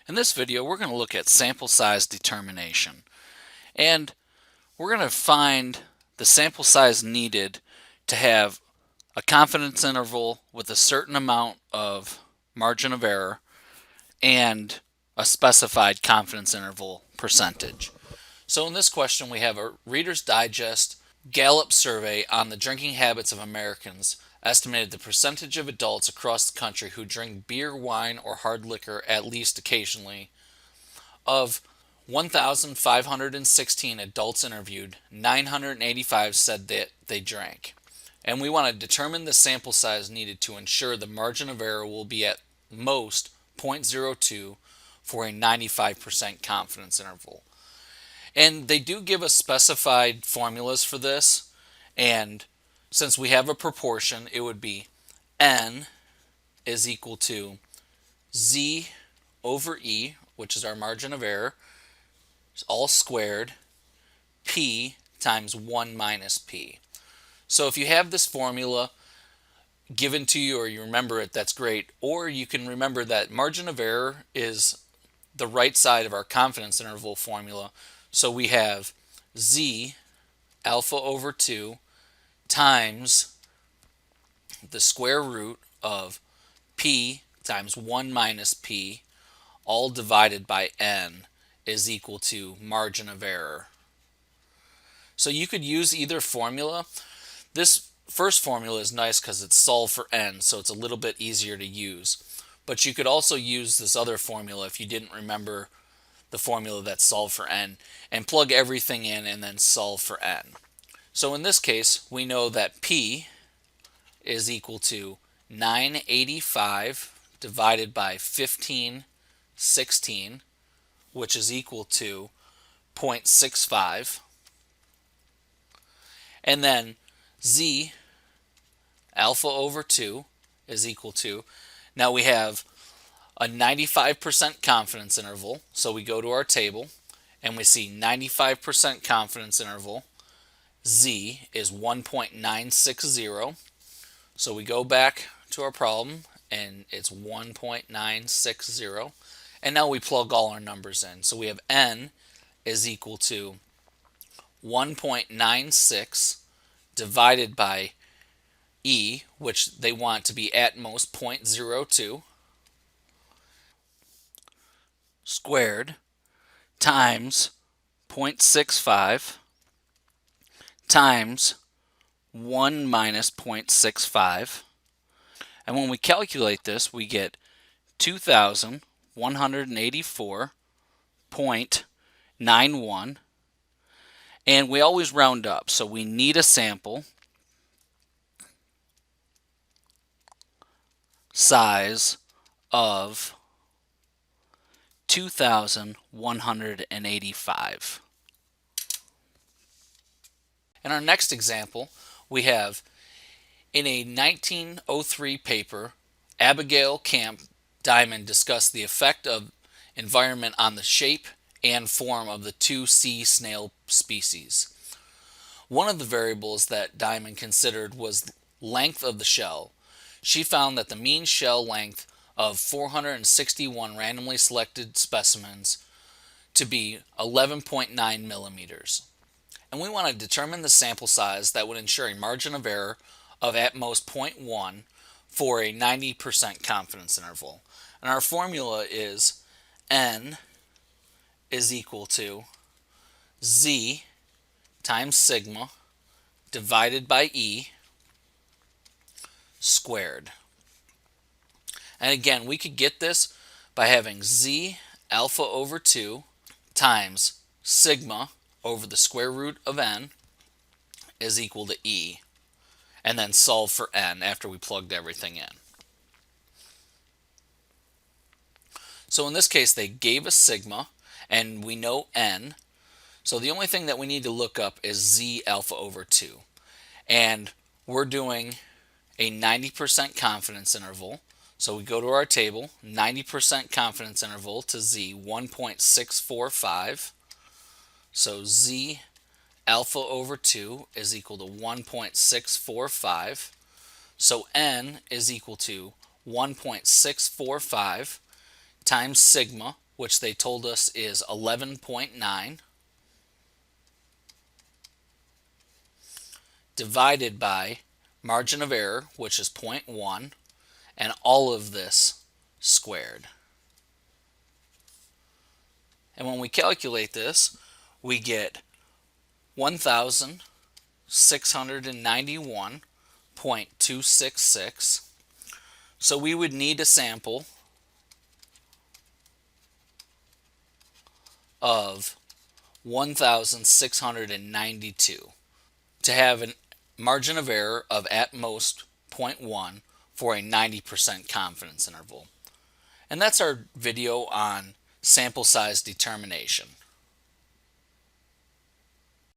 In this video, we're going to look at sample size determination, and we're going to find the sample size needed to have a confidence interval with a certain amount of margin of error and a specified confidence interval percentage. So in this question, we have a Reader's Digest Gallup survey on the drinking habits of Americans estimated the percentage of adults across the country who drink beer, wine, or hard liquor at least occasionally. Of 1,516 adults interviewed, 985 said that they drank. And we want to determine the sample size needed to ensure the margin of error will be at most 0.02 for a 95% confidence interval. And they do give us specified formulas for this. And since we have a proportion, it would be N is equal to Z over E, which is our margin of error, all squared, P times 1 minus P. So if you have this formula given to you or you remember it, that's great. Or you can remember that margin of error is the right side of our confidence interval formula. So we have Z alpha over 2 times the square root of P times 1 minus P, all divided by N, is equal to margin of error. So you could use either formula. This first formula is nice because it's solved for N, so it's a little bit easier to use. But you could also use this other formula if you didn't remember the formula that's solved for N, and plug everything in and then solve for N. So in this case, we know that P is equal to 985 divided by 1516, which is equal to 0.65. And then Z alpha over 2 is equal to, now we have a 95% confidence interval, so we go to our table and we see 95% confidence interval, Z is 1.960. So we go back to our problem and it's 1.960. And now we plug all our numbers in. So we have N is equal to 1.96 divided by E, which they want to be at most 0.02, squared times 0.65 times 1 minus 0.65. And when we calculate this, we get 2,184.91. And we always round up, so we need a sample size of 2,185. In our next example, we have in a 1903 paper, Abigail Camp Diamond discussed the effect of environment on the shape and form of the two sea snail species. One of the variables that Diamond considered was length of the shell. She found that the mean shell length of 461 randomly selected specimens to be 11.9 millimeters. And we want to determine the sample size that would ensure a margin of error of at most 0.1 for a 90% confidence interval. And our formula is N is equal to Z times sigma divided by E squared. And again, we could get this by having Z alpha over 2 times sigma over the square root of N is equal to E, and then solve for N after we plugged everything in. So in this case, they gave us sigma, and we know N. So the only thing that we need to look up is Z alpha over 2. And we're doing a 90% confidence interval. So we go to our table, 90% confidence interval to Z, 1.645. So Z alpha over 2 is equal to 1.645. So N is equal to 1.645 times sigma which they told us is 11.9, divided by margin of error, which is 0.1, and all of this squared. And when we calculate this, we get 1,691.266. So we would need a sample of 1,692 to have a margin of error of at most 0.1 for a 90% confidence interval. And that's our video on sample size determination.